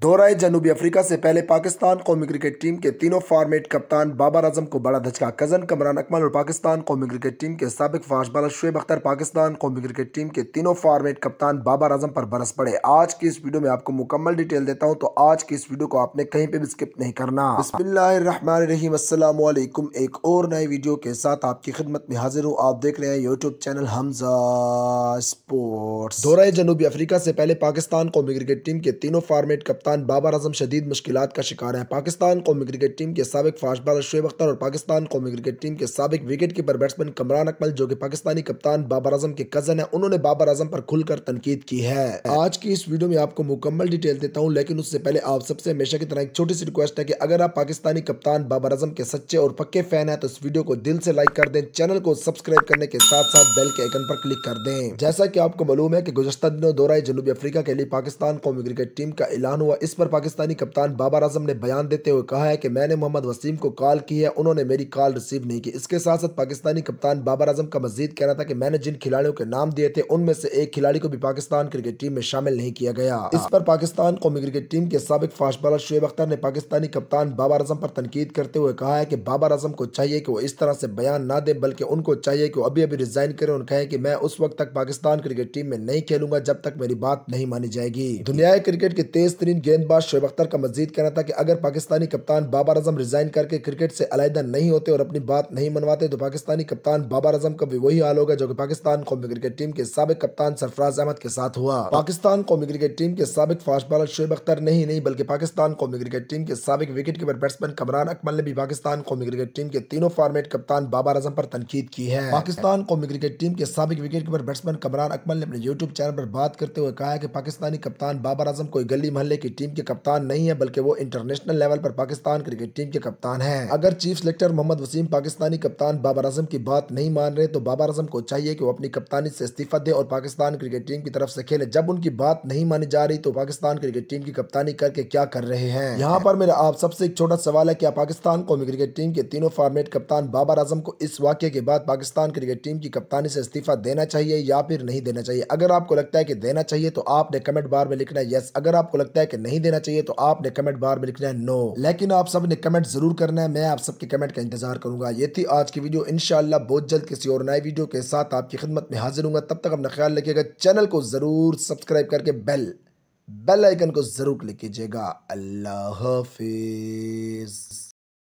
दौरा जनूबी अफ्रीका से पहले पाकिस्तान कौमी क्रिकेट टीम के तीनों फॉर्मेट कप्तान बाबर आजम को बड़ा धचका। कजन कमरान अकमल और पाकिस्तान कौमी क्रिकेट टीम के साबिक फास्ट बॉलर शुएब अख्तर पाकिस्तान कौमी क्रिकेट टीम के तीनों फॉर्मेट कप्तान बाबर आजम पर बरस पड़े। आज की इस वीडियो में आपको मुकम्मल डिटेल देता हूं, तो आज की इस वीडियो को आपने कहीं पे भी स्किप नहीं करना। बिस्मिल्लाहिर्रहमानिर्रहीम, अस्सलाम वालेकुम। एक और नई वीडियो के साथ आपकी खिदमत में हाजिर हूँ। आप देख रहे हैं यूट्यूब चैनल हमजा स्पोर्ट्स। दौरा जनूबी अफ्रीका से पहले पाकिस्तान कौमी क्रिकेट टीम के तीनों फॉर्मेट कप्तान बाबर आजम शदीद मुश्किलात का शिकार है। पाकिस्तान कौमी क्रिकेट टीम के साबिक फास्ट बॉलर शुएब अख्तर और पाकिस्तान कौमी क्रिकेट टीम के साबिक wicket keeper batsman Kamran Akmal, जो कि पाकिस्तानी कप्तान बाबर आजम के कजन है, उन्होंने बाबर आजम पर खुलकर तनकीद की है। आज की इस वीडियो में आपको मुकम्मल डिटेल देता हूं, लेकिन उससे पहले आप सबसे हमेशा की तरह एक छोटी सी रिक्वेस्ट है कि अगर आप पाकिस्तानी कप्तान बाबर आजम के सच्चे और पक्के फैन है तो इस वीडियो को दिल से लाइक कर दें, चैनल को सब्सक्राइब करने के साथ साथ बेल के आइकन पर क्लिक कर दें। जैसा कि आपको मालूम है कि गुज़श्ता दिनों दौरा जनूबी अफ्रीका के लिए पाकिस्तान कौमी क्रिकेट टीम का ऐलान हुआ। इस पर पाकिस्तानी कप्तान बाबर आजम ने बयान देते हुए कहा है कि मैंने मोहम्मद वसीम को कॉल की है, उन्होंने मेरी कॉल रिसीव नहीं की। इसके साथ साथ पाकिस्तानी कप्तान बाबर आजम का मजीद कहना था कि मैंने जिन खिलाड़ियों के नाम दिए थे उनमें से एक खिलाड़ी को भी पाकिस्तान क्रिकेट टीम में शामिल नहीं किया गया। इस पर पाकिस्तान कौमी क्रिकेट टीम के साबिक फास्ट बॉलर शुएब अख्तर ने पाकिस्तानी कप्तान बाबर आजम पर तनकीद करते हुए कहा है कि बाबर आजम को चाहिए कि वो इस तरह से बयान ना दे, बल्कि उनको चाहिए कि वो अभी अभी रिजाइन करें और कहें कि मैं उस वक्त तक पाकिस्तान क्रिकेट टीम में नहीं खेलूंगा जब तक मेरी बात नहीं मानी जाएगी। दुनिया क्रिकेट के तेज तरीन गेंदबाज शुएब अख्तर का मजीद कहना था कि अगर पाकिस्तानी कप्तान बाबर आजम रिजाइन करके क्रिकेट से अलहदा नहीं होते और अपनी बात नहीं मनवाते तो पाकिस्तानी कप्तान बाबर आजम का भी वही हाल होगा जो कि पाकिस्तान कौमी क्रिकेट टीम के साबिक कप्तान सरफराज अहमद के साथ हुआ। पाकिस्तान कौमी क्रिकेट टीम के साबिक फास्ट बॉलर शुएब अख्तर नहीं बल्कि पाकिस्तान कौमी क्रिकेट टीम के साबिक wicket keeper batsman Kamran Akmal ने भी पाकिस्तान कौमी क्रिकेट टीम के तीनों फॉर्मेट कप्तान बाबर आजम पर तनकीद की है। पाकिस्तान कौमी क्रिकेट टीम के साबिक wicket keeper batsman Kamran Akmal ने अपने यूट्यूब चैनल पर बात करते हुए कहा है कि पाकिस्तानी कप्तान बाबर आजम कोई गली मोहल्ले की टीम के कप्तान नहीं है, बल्कि वो इंटरनेशनल लेवल पर पाकिस्तान क्रिकेट टीम के कप्तान हैं। अगर चीफ सेलेक्टर मोहम्मद वसीम पाकिस्तानी कप्तान बाबर आजम की बात नहीं मान रहे तो बाबर आजम को चाहिए कि वो अपनी कप्तानी से इस्तीफा दे और पाकिस्तान क्रिकेट टीम की तरफ से खेले। जब उनकी बात नहीं मानी जा रही तो पाकिस्तान क्रिकेट टीम की कप्तानी करके क्या कर रहे हैं। यहाँ पर मेरा आप सबसे एक छोटा सवाल है, क्या पाकिस्तान कौमी क्रिकेट टीम के तीनों फॉर्मेट कप्तान बाबर आजम को इस वाक़ये के बाद पाकिस्तान क्रिकेट टीम की कप्तानी से इस्तीफा देना चाहिए या फिर नहीं देना चाहिए? अगर आपको लगता है कि देना चाहिए तो आपने कमेंट बार में लिखना है यस, अगर आपको लगता है कि नहीं देना चाहिए तो आपने कमेंट बार में लिखना है नो। लेकिन आप सब ने कमेंट जरूर करना है, मैं आप सबके कमेंट का इंतजार करूंगा। ये थी आज की वीडियो, इंशाल्लाह बहुत जल्द किसी और नए वीडियो के साथ आपकी खिदमत में हाजिर हूंगा। तब तक अपना ख्याल रखिएगा, चैनल को जरूर सब्सक्राइब करके बेल आइकन को जरूर क्लिक कीजिएगा। अल्लाह हाफिज।